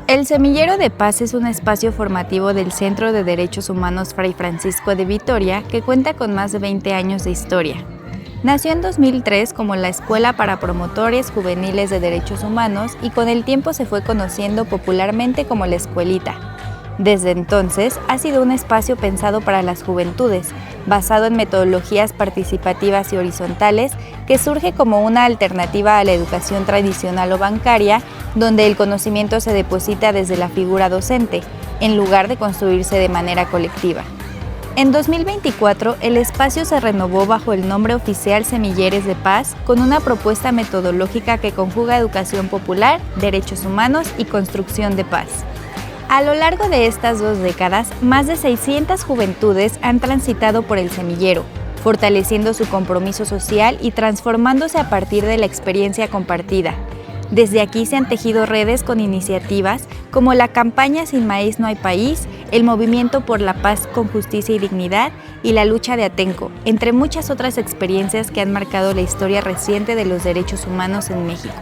El Semillero de Paz es un espacio formativo del Centro de Derechos Humanos Fray Francisco de Vitoria que cuenta con más de 20 años de historia. Nació en 2003 como la Escuela para Promotores Juveniles de Derechos Humanos y con el tiempo se fue conociendo popularmente como La Escuelita. Desde entonces ha sido un espacio pensado para las juventudes, basado en metodologías participativas y horizontales que surge como una alternativa a la educación tradicional o bancaria, donde el conocimiento se deposita desde la figura docente, en lugar de construirse de manera colectiva. En 2024, el espacio se renovó bajo el nombre oficial Semilleres de Paz, con una propuesta metodológica que conjuga educación popular, derechos humanos y construcción de paz. A lo largo de estas 2 décadas, más de 600 juventudes han transitado por el semillero, fortaleciendo su compromiso social y transformándose a partir de la experiencia compartida. Desde aquí se han tejido redes con iniciativas como la campaña Sin Maíz No Hay País, el Movimiento por la Paz con Justicia y Dignidad y la lucha de Atenco, entre muchas otras experiencias que han marcado la historia reciente de los derechos humanos en México.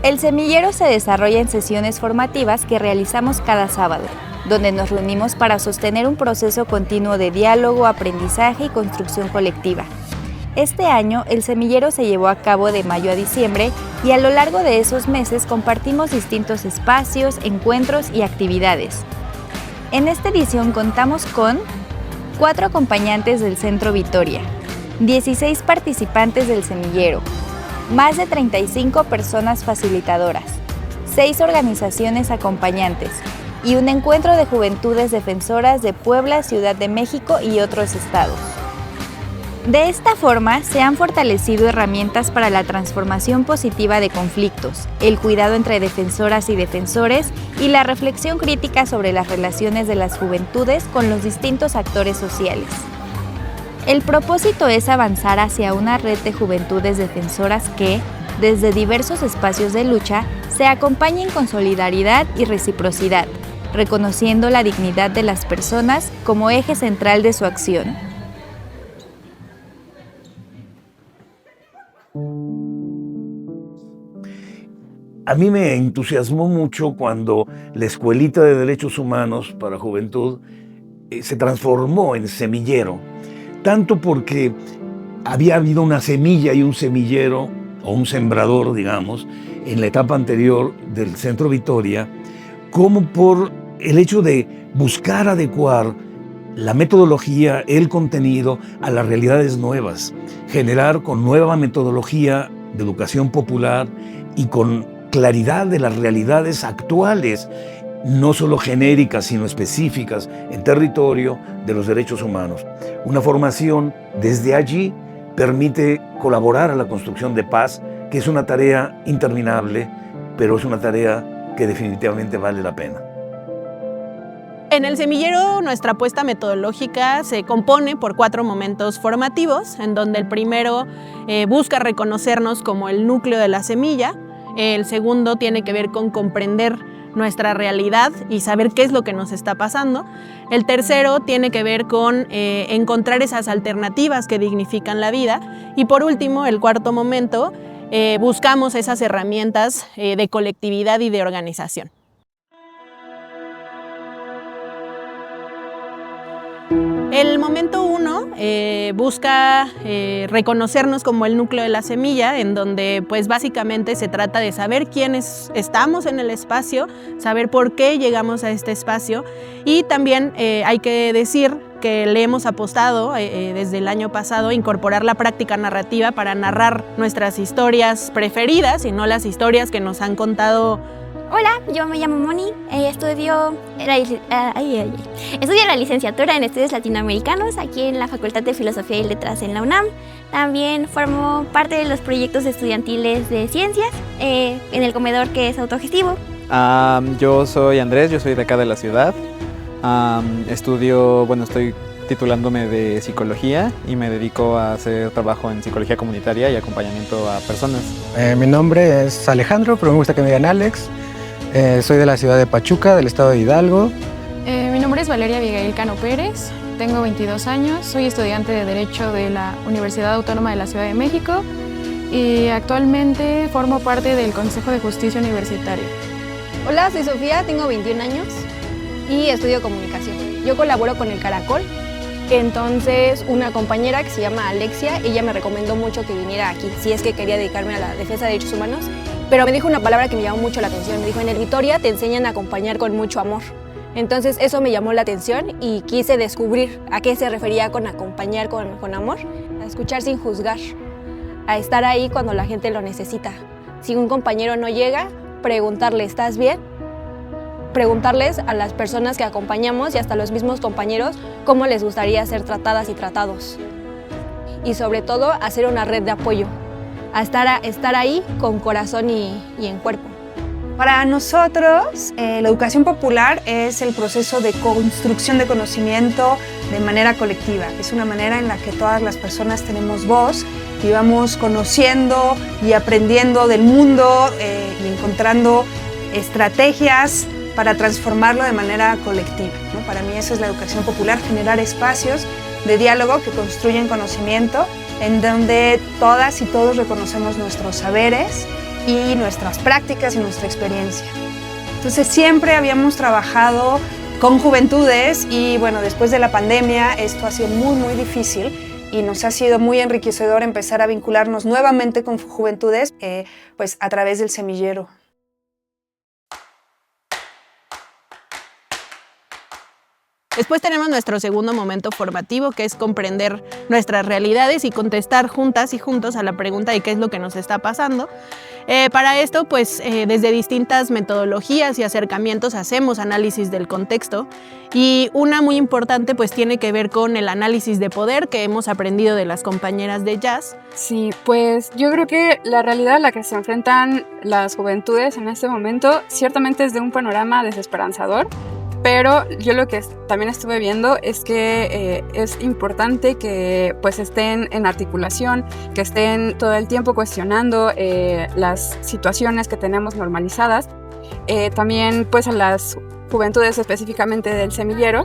El semillero se desarrolla en sesiones formativas que realizamos cada sábado, donde nos reunimos para sostener un proceso continuo de diálogo, aprendizaje y construcción colectiva. Este año, el semillero se llevó a cabo de mayo a diciembre y a lo largo de esos meses compartimos distintos espacios, encuentros y actividades. En esta edición contamos con 4 acompañantes del Centro Vitoria, 16 participantes del semillero, más de 35 personas facilitadoras, 6 organizaciones acompañantes y un encuentro de juventudes defensoras de Puebla, Ciudad de México y otros estados. De esta forma, se han fortalecido herramientas para la transformación positiva de conflictos, el cuidado entre defensoras y defensores y la reflexión crítica sobre las relaciones de las juventudes con los distintos actores sociales. El propósito es avanzar hacia una red de juventudes defensoras que, desde diversos espacios de lucha, se acompañen con solidaridad y reciprocidad, reconociendo la dignidad de las personas como eje central de su acción. A mí me entusiasmó mucho cuando la Escuelita de Derechos Humanos para Juventud se transformó en semillero. Tanto porque había habido una semilla y un semillero, o un sembrador, digamos, en la etapa anterior del Centro Vitoria, como por el hecho de buscar adecuar la metodología, el contenido a las realidades nuevas, generar con nueva metodología de educación popular y con claridad de las realidades actuales, no solo genéricas, sino específicas en territorio de los derechos humanos. Una formación desde allí permite colaborar a la construcción de paz, que es una tarea interminable, pero es una tarea que definitivamente vale la pena. En el semillero, nuestra apuesta metodológica se compone por 4 momentos formativos, en donde el primero busca reconocernos como el núcleo de la semilla, el segundo tiene que ver con comprender nuestra realidad y saber qué es lo que nos está pasando. El tercero tiene que ver con encontrar esas alternativas que dignifican la vida. Y por último, el cuarto momento, buscamos esas herramientas de colectividad y de organización. El momento 1 busca reconocernos como el núcleo de la semilla, en donde pues básicamente se trata de saber quiénes estamos en el espacio, saber por qué llegamos a este espacio y también hay que decir que le hemos apostado desde el año pasado a incorporar la práctica narrativa para narrar nuestras historias preferidas y no las historias que nos han contado. Hola, yo me llamo Moni, estudio la licenciatura en Estudios Latinoamericanos aquí en la Facultad de Filosofía y Letras en la UNAM. También formo parte de los proyectos estudiantiles de ciencias en el comedor que es autogestivo. Yo soy Andrés, yo soy de acá de la ciudad. Estoy titulándome de psicología y me dedico a hacer trabajo en psicología comunitaria y acompañamiento a personas. Mi nombre es Alejandro, pero me gusta que me digan Alex. Soy de la ciudad de Pachuca, del estado de Hidalgo. Mi nombre es Valeria Abigail Cano Pérez, tengo 22 años, soy estudiante de Derecho de la Universidad Autónoma de la Ciudad de México y actualmente formo parte del Consejo de Justicia Universitario. Hola, soy Sofía, tengo 21 años y estudio comunicación. Yo colaboro con El Caracol. Entonces, una compañera que se llama Alexia, ella me recomendó mucho que viniera aquí, si es que quería dedicarme a la defensa de derechos humanos, pero me dijo una palabra que me llamó mucho la atención. Me dijo, en el Vitoria te enseñan a acompañar con mucho amor. Entonces, eso me llamó la atención y quise descubrir a qué se refería con acompañar con amor. A escuchar sin juzgar, a estar ahí cuando la gente lo necesita. Si un compañero no llega, preguntarle, ¿estás bien? Preguntarles a las personas que acompañamos y hasta a los mismos compañeros cómo les gustaría ser tratadas y tratados. Y sobre todo, hacer una red de apoyo, a estar ahí con corazón y en cuerpo. Para nosotros, la educación popular es el proceso de construcción de conocimiento de manera colectiva. Es una manera en la que todas las personas tenemos voz y vamos conociendo y aprendiendo del mundo y encontrando estrategias para transformarlo de manera colectiva, ¿no? Para mí eso es la educación popular, generar espacios de diálogo que construyen conocimiento en donde todas y todos reconocemos nuestros saberes y nuestras prácticas y nuestra experiencia. Entonces siempre habíamos trabajado con juventudes y bueno, después de la pandemia esto ha sido muy difícil y nos ha sido muy enriquecedor empezar a vincularnos nuevamente con juventudes pues a través del semillero. Después tenemos nuestro segundo momento formativo, que es comprender nuestras realidades y contestar juntas y juntos a la pregunta de qué es lo que nos está pasando. Para esto, pues desde distintas metodologías y acercamientos hacemos análisis del contexto y una muy importante pues tiene que ver con el análisis de poder que hemos aprendido de las compañeras de jazz. Sí, pues yo creo que la realidad a la que se enfrentan las juventudes en este momento ciertamente es de un panorama desesperanzador. Pero yo lo que también estuve viendo es que es importante que pues estén en articulación, que estén todo el tiempo cuestionando las situaciones que tenemos normalizadas. También pues a las juventudes específicamente del semillero,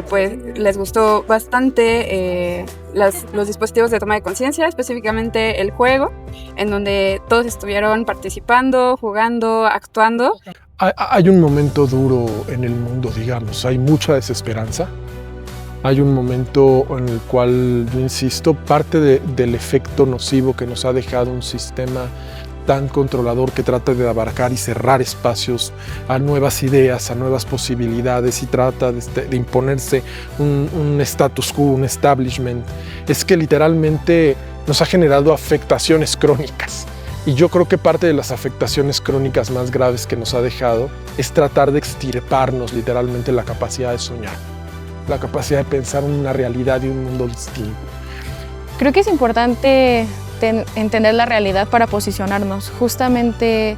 pues les gustó bastante los dispositivos de toma de conciencia, específicamente el juego, en donde todos estuvieron participando, jugando, actuando. Hay un momento duro en el mundo, digamos, hay mucha desesperanza. Hay un momento en el cual, yo insisto, parte del efecto nocivo que nos ha dejado un sistema tan controlador que trata de abarcar y cerrar espacios a nuevas ideas, a nuevas posibilidades y trata de imponerse un status quo, un establishment, es que literalmente nos ha generado afectaciones crónicas. Y yo creo que parte de las afectaciones crónicas más graves que nos ha dejado es tratar de extirparnos literalmente la capacidad de soñar, la capacidad de pensar en una realidad y un mundo distinto. Creo que es importante entender la realidad para posicionarnos. Justamente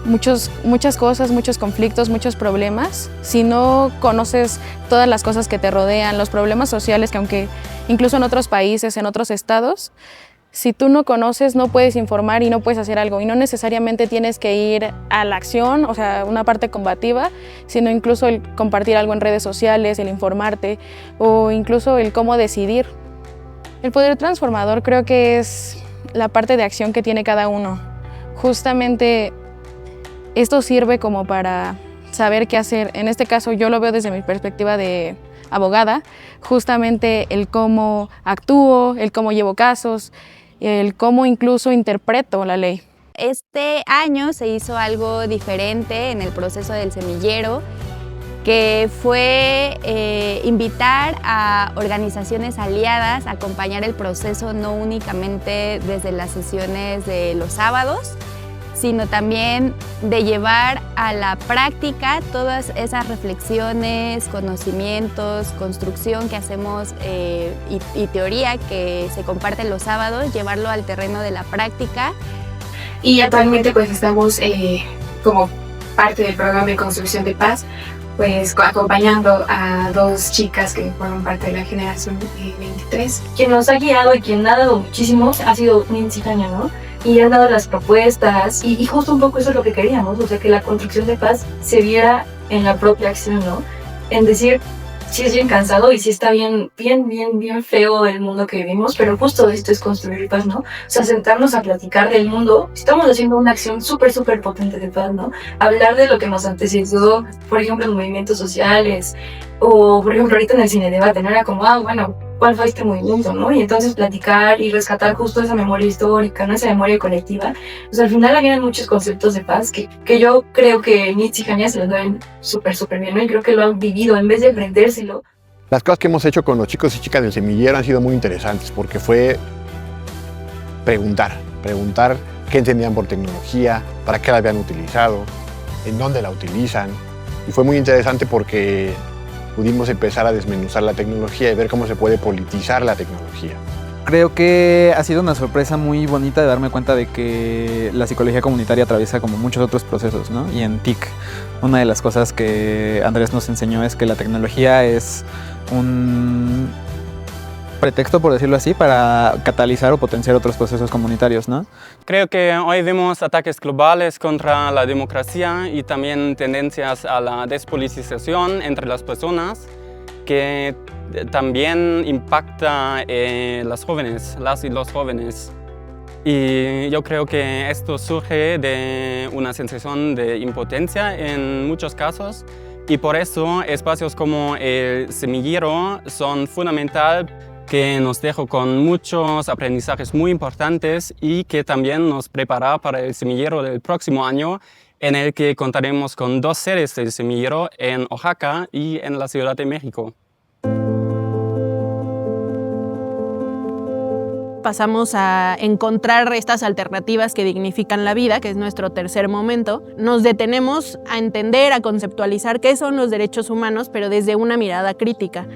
muchas cosas, muchos conflictos, muchos problemas. Si no conoces todas las cosas que te rodean, los problemas sociales que aunque incluso en otros países, en otros estados, si tú no conoces, no puedes informar y no puedes hacer algo. Y no necesariamente tienes que ir a la acción, o sea, una parte combativa, sino incluso el compartir algo en redes sociales, el informarte o incluso el cómo decidir. El poder transformador creo que es la parte de acción que tiene cada uno. Justamente esto sirve como para saber qué hacer. En este caso yo lo veo desde mi perspectiva de abogada, justamente el cómo actúo, el cómo llevo casos, el cómo incluso interpreto la ley. Este año se hizo algo diferente en el proceso del semillero, que fue invitar a organizaciones aliadas a acompañar el proceso no únicamente desde las sesiones de los sábados, sino también de llevar a la práctica todas esas reflexiones, conocimientos, construcción que hacemos y teoría que se comparte los sábados, llevarlo al terreno de la práctica. Y actualmente pues estamos como parte del programa de construcción de paz, pues acompañando a dos chicas que forman parte de la generación 23. Quien nos ha guiado y quien ha dado muchísimo ha sido Nancy Tania, ¿no? Y han dado las propuestas y justo un poco eso es lo que queríamos, o sea, que la construcción de paz se viera en la propia acción, ¿no? En decir, sí es bien cansado y sí está bien feo el mundo que vivimos, pero justo esto es construir paz, ¿no? O sea, sentarnos a platicar del mundo. Estamos haciendo una acción súper potente de paz, ¿no? Hablar de lo que nos antecedió, por ejemplo, en movimientos sociales, o por ejemplo ahorita en el cine debate, ¿no? Era como, bueno, ¿cuál fue este movimiento, no? Y entonces platicar y rescatar justo esa memoria histórica, ¿no? Esa memoria colectiva. Pues al final habían muchos conceptos de paz que yo creo que Nitz y Jania se los dan súper bien, ¿no? Y creo que lo han vivido en vez de aprendérselo. Las cosas que hemos hecho con los chicos y chicas del semillero han sido muy interesantes porque fue preguntar qué entendían por tecnología, para qué la habían utilizado, en dónde la utilizan. Y fue muy interesante porque pudimos empezar a desmenuzar la tecnología y ver cómo se puede politizar la tecnología. Creo que ha sido una sorpresa muy bonita de darme cuenta de que la psicología comunitaria atraviesa como muchos otros procesos, ¿no? Y en TIC, una de las cosas que Andrés nos enseñó es que la tecnología es un pretexto, por decirlo así, para catalizar o potenciar otros procesos comunitarios, ¿no? Creo que hoy vemos ataques globales contra la democracia y también tendencias a la despolitización entre las personas que también impacta las y los jóvenes. Y yo creo que esto surge de una sensación de impotencia en muchos casos y por eso espacios como el semillero son fundamental, que nos dejó con muchos aprendizajes muy importantes y que también nos prepara para el semillero del próximo año, en el que contaremos con 2 sedes del semillero en Oaxaca y en la Ciudad de México. Pasamos a encontrar estas alternativas que dignifican la vida, que es nuestro tercer momento. Nos detenemos a entender, a conceptualizar qué son los derechos humanos, pero desde una mirada crítica.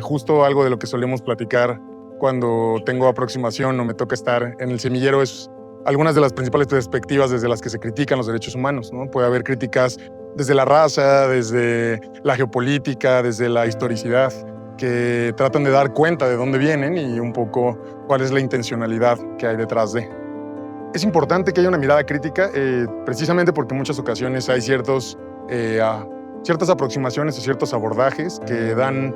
Justo algo de lo que solemos platicar cuando tengo aproximación o me toca estar en el semillero es algunas de las principales perspectivas desde las que se critican los derechos humanos, ¿no? Puede haber críticas desde la raza, desde la geopolítica, desde la historicidad, que tratan de dar cuenta de dónde vienen y un poco cuál es la intencionalidad que hay detrás de. Es importante que haya una mirada crítica, precisamente porque en muchas ocasiones hay ciertas aproximaciones o ciertos abordajes que dan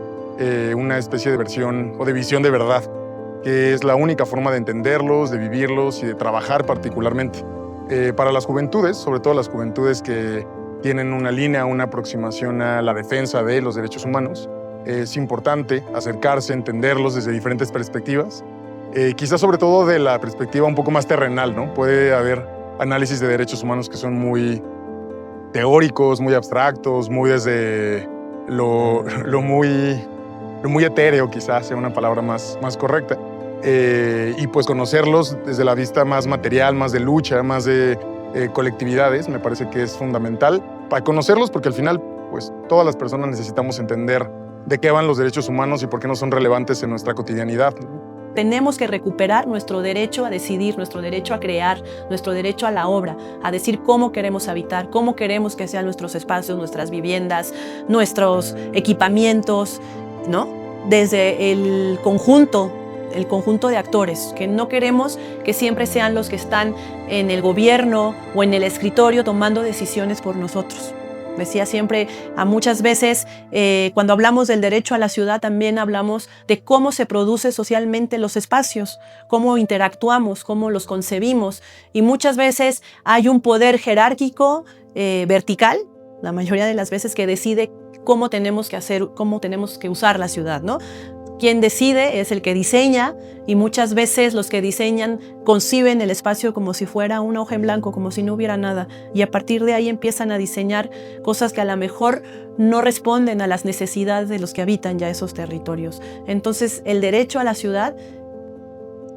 una especie de versión o de visión de verdad, que es la única forma de entenderlos, de vivirlos y de trabajar particularmente. Para las juventudes, sobre todo las juventudes que tienen una línea, una aproximación a la defensa de los derechos humanos, es importante acercarse, entenderlos desde diferentes perspectivas, quizás sobre todo de la perspectiva un poco más terrenal, ¿no? Puede haber análisis de derechos humanos que son muy teóricos, muy abstractos, muy desde lo muy etéreo, quizás sea una palabra más correcta, y pues conocerlos desde la vista más material, más de lucha, más de colectividades, me parece que es fundamental para conocerlos, porque al final pues todas las personas necesitamos entender de qué van los derechos humanos y por qué no son relevantes en nuestra cotidianidad. Tenemos que recuperar nuestro derecho a decidir, nuestro derecho a crear, nuestro derecho a la obra, a decir cómo queremos habitar, cómo queremos que sean nuestros espacios, nuestras viviendas, nuestros equipamientos, ¿no? Desde el conjunto de actores, que no queremos que siempre sean los que están en el gobierno o en el escritorio tomando decisiones por nosotros. Decía siempre, muchas veces, cuando hablamos del derecho a la ciudad, también hablamos de cómo se produce socialmente los espacios, cómo interactuamos, cómo los concebimos. Y muchas veces hay un poder jerárquico, vertical, la mayoría de las veces, que decide cómo tenemos que hacer, cómo tenemos que usar la ciudad, ¿no? Quien decide es el que diseña, y muchas veces los que diseñan conciben el espacio como si fuera una hoja en blanco, como si no hubiera nada, y a partir de ahí empiezan a diseñar cosas que a lo mejor no responden a las necesidades de los que habitan ya esos territorios. Entonces, el derecho a la ciudad,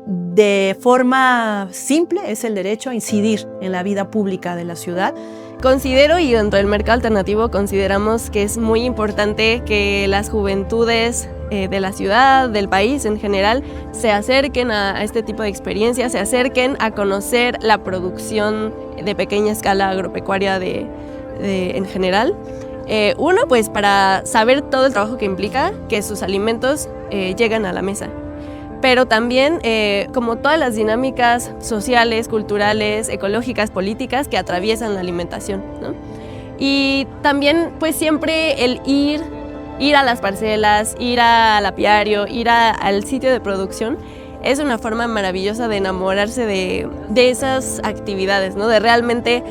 de forma simple, es el derecho a incidir en la vida pública de la ciudad. Considero, y dentro del mercado alternativo consideramos que es muy importante que las juventudes de la ciudad, del país en general, se acerquen a este tipo de experiencias, se acerquen a conocer la producción de pequeña escala agropecuaria en general. Uno, pues para saber todo el trabajo que implica que sus alimentos lleguen a la mesa. Pero también como todas las dinámicas sociales, culturales, ecológicas, políticas que atraviesan la alimentación, ¿no? Y también pues siempre el ir ir a las parcelas, ir al apiario, ir al sitio de producción, es una forma maravillosa de enamorarse de esas actividades, ¿no? De realmente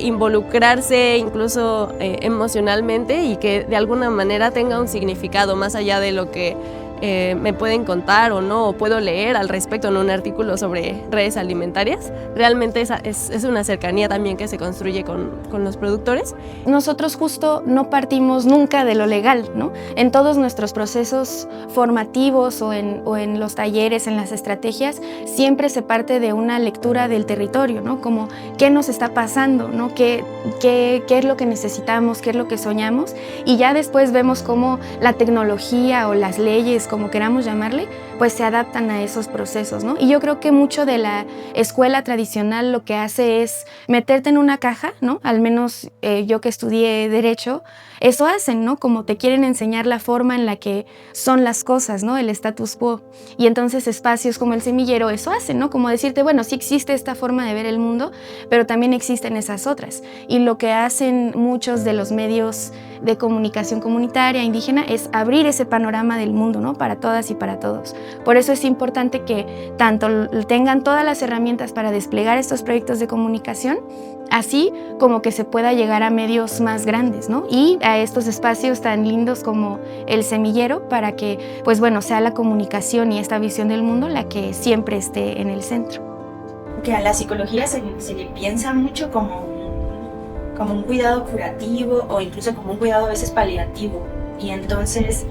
involucrarse incluso emocionalmente y que de alguna manera tenga un significado más allá de lo que me pueden contar o no, o puedo leer al respecto en un artículo sobre redes alimentarias. Realmente es una cercanía también que se construye con los productores. Nosotros justo no partimos nunca de lo legal, ¿no? En todos nuestros procesos formativos o en los talleres, en las estrategias, siempre se parte de una lectura del territorio, ¿no? Como qué nos está pasando, ¿no? ¿Qué es lo que necesitamos, qué es lo que soñamos? Y ya después vemos cómo la tecnología o las leyes, como queramos llamarle, pues se adaptan a esos procesos, ¿no? Y yo creo que mucho de la escuela tradicional lo que hace es meterte en una caja, ¿no? Al menos yo que estudié Derecho, eso hacen, ¿no? Como te quieren enseñar la forma en la que son las cosas, ¿no? El status quo. Y entonces espacios como El Semillero eso hacen, ¿no? Como decirte, bueno, sí existe esta forma de ver el mundo, pero también existen esas otras. Y lo que hacen muchos de los medios de comunicación comunitaria indígena es abrir ese panorama del mundo, ¿no? Para todas y para todos. Por eso es importante que tanto tengan todas las herramientas para desplegar estos proyectos de comunicación, así como que se pueda llegar a medios más grandes, ¿no? Y a estos espacios tan lindos como El Semillero para que, pues bueno, sea la comunicación y esta visión del mundo la que siempre esté en el centro. Que a la psicología se le piensa mucho como un cuidado curativo o incluso como un cuidado a veces paliativo, y entonces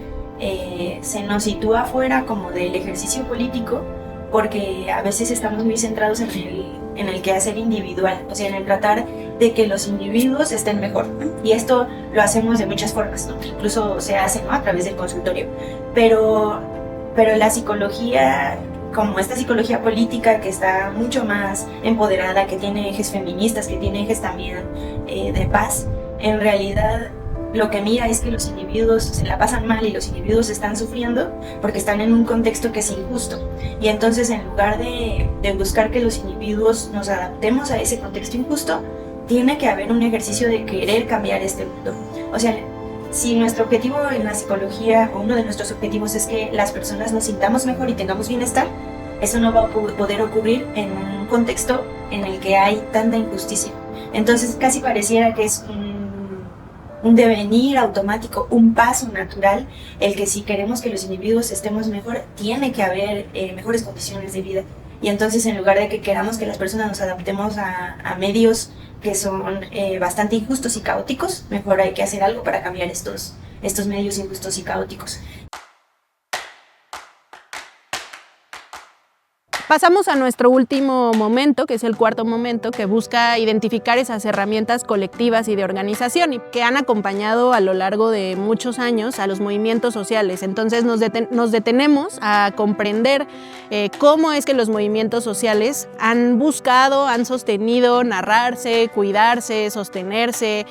se nos sitúa fuera como del ejercicio político porque a veces estamos muy centrados en el quehacer individual, o sea, en el tratar de que los individuos estén mejor, ¿no? Y esto lo hacemos de muchas formas, ¿no? Incluso se hace, ¿no? A través del consultorio, pero la psicología, como esta psicología política que está mucho más empoderada, que tiene ejes feministas, que tiene ejes también de paz, en realidad lo que mira es que los individuos se la pasan mal y los individuos están sufriendo porque están en un contexto que es injusto. Y entonces, en lugar de buscar que los individuos nos adaptemos a ese contexto injusto, tiene que haber un ejercicio de querer cambiar este mundo. O sea, si nuestro objetivo en la psicología, o uno de nuestros objetivos, es que las personas nos sintamos mejor y tengamos bienestar, eso no va a poder ocurrir en un contexto en el que hay tanta injusticia. Entonces casi pareciera que es un devenir automático, un paso natural, el que si queremos que los individuos estemos mejor, tiene que haber mejores condiciones de vida. Y entonces, en lugar de que queramos que las personas nos adaptemos a medios que son bastante injustos y caóticos, mejor hay que hacer algo para cambiar estos medios injustos y caóticos. Pasamos a nuestro último momento, que es el cuarto momento, que busca identificar esas herramientas colectivas y de organización y que han acompañado a lo largo de muchos años a los movimientos sociales. Entonces nos detenemos a comprender cómo es que los movimientos sociales han buscado, han sostenido narrarse, cuidarse, sostenerse,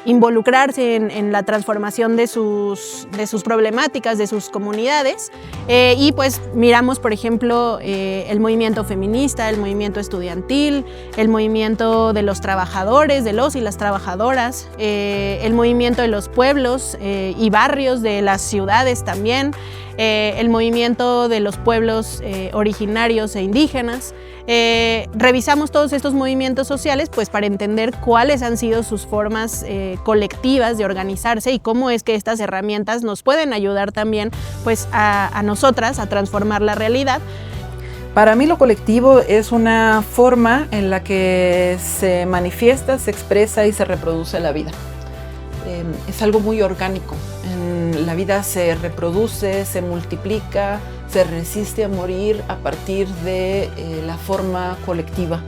involucrarse en la transformación de sus problemáticas, de sus comunidades, y pues miramos, por ejemplo, el movimiento feminista, el movimiento estudiantil, el movimiento de los trabajadores, de los y las trabajadoras, el movimiento de los pueblos y barrios de las ciudades también, el movimiento de los pueblos originarios e indígenas. Revisamos todos estos movimientos sociales pues para entender cuáles han sido sus formas colectivas de organizarse y cómo es que estas herramientas nos pueden ayudar también pues a nosotras a transformar la realidad. Para mí lo colectivo es una forma en la que se manifiesta, se expresa y se reproduce la vida. Es algo muy orgánico. La vida se reproduce, se multiplica, se resiste a morir a partir de la forma colectiva.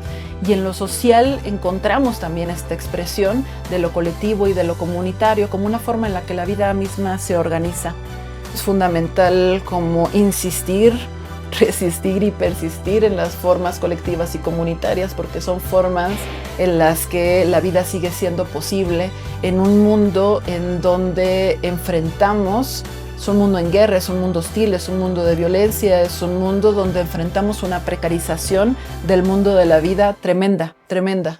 Y en lo social encontramos también esta expresión de lo colectivo y de lo comunitario como una forma en la que la vida misma se organiza. Es fundamental como insistir, resistir y persistir en las formas colectivas y comunitarias porque son formas en las que la vida sigue siendo posible en un mundo en donde enfrentamos, es un mundo en guerra, es un mundo hostil, es un mundo de violencia, es un mundo donde enfrentamos una precarización del mundo de la vida tremenda, tremenda,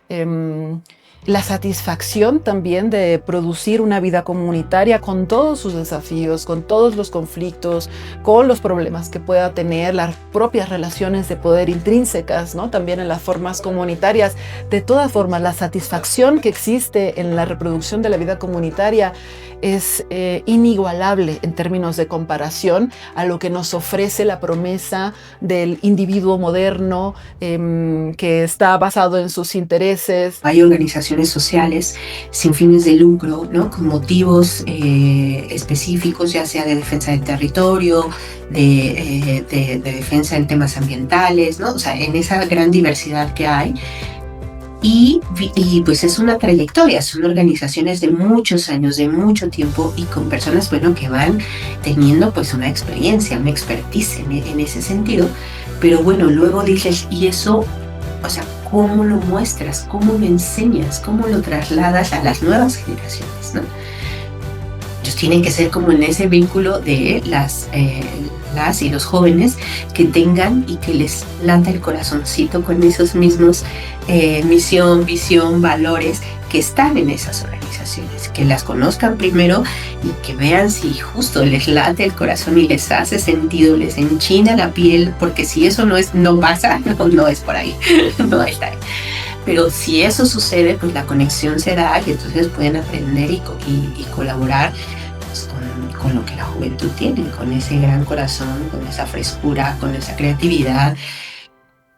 ¿no? la satisfacción también de producir una vida comunitaria con todos sus desafíos, con todos los conflictos, con los problemas que pueda tener, las propias relaciones de poder intrínsecas, ¿no? También en las formas comunitarias. De todas formas, la satisfacción que existe en la reproducción de la vida comunitaria es inigualable en términos de comparación a lo que nos ofrece la promesa del individuo moderno que está basado en sus intereses. Hay organizaciones sociales sin fines de lucro, ¿no? Con motivos específicos, ya sea de defensa del territorio, de defensa en temas ambientales, ¿no? O sea, en esa gran diversidad que hay. Y pues es una trayectoria, son organizaciones de muchos años, de mucho tiempo, y con personas, bueno, que van teniendo pues una experiencia, una expertise en ese sentido. Pero bueno, luego dices, ¿y eso, o sea, cómo lo muestras, cómo lo enseñas, cómo lo trasladas a las nuevas generaciones, ¿no? Ellos tienen que ser como en ese vínculo de las y los jóvenes que tengan y que les lata el corazoncito con esos mismos misión, visión, valores que están en esas organizaciones, que las conozcan primero y que vean si justo les late el corazón y les hace sentido, les enchina la piel, porque si eso no pasa, no es por ahí, no está ahí. Pero si eso sucede, pues la conexión se da y entonces pueden aprender y colaborar pues, con lo que la juventud tiene, con ese gran corazón, con esa frescura, con esa creatividad,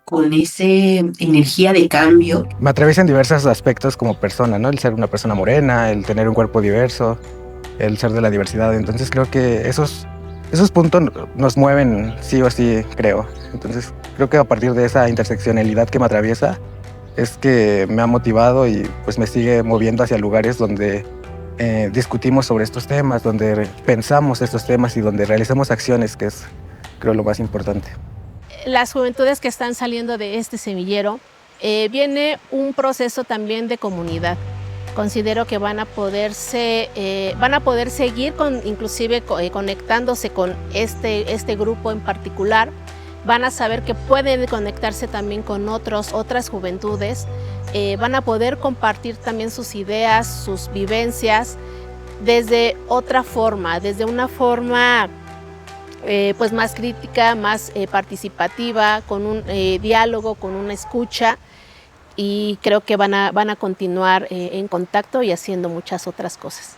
con esa energía de cambio. Me atraviesan diversos aspectos como persona, ¿no? El ser una persona morena, el tener un cuerpo diverso, el ser de la diversidad. Entonces creo que esos puntos nos mueven sí o sí, creo. Entonces creo que a partir de esa interseccionalidad que me atraviesa es que me ha motivado y pues me sigue moviendo hacia lugares donde discutimos sobre estos temas, donde pensamos estos temas y donde realizamos acciones, que es, creo, lo más importante. Las juventudes que están saliendo de este semillero, viene un proceso también de comunidad. Considero que van a poder seguir inclusive conectándose con este grupo en particular. Van a saber que pueden conectarse también con otras juventudes. Van a poder compartir también sus ideas, sus vivencias desde otra forma, desde una forma pues más crítica, más participativa, con un diálogo, con una escucha, y creo que van a continuar en contacto y haciendo muchas otras cosas.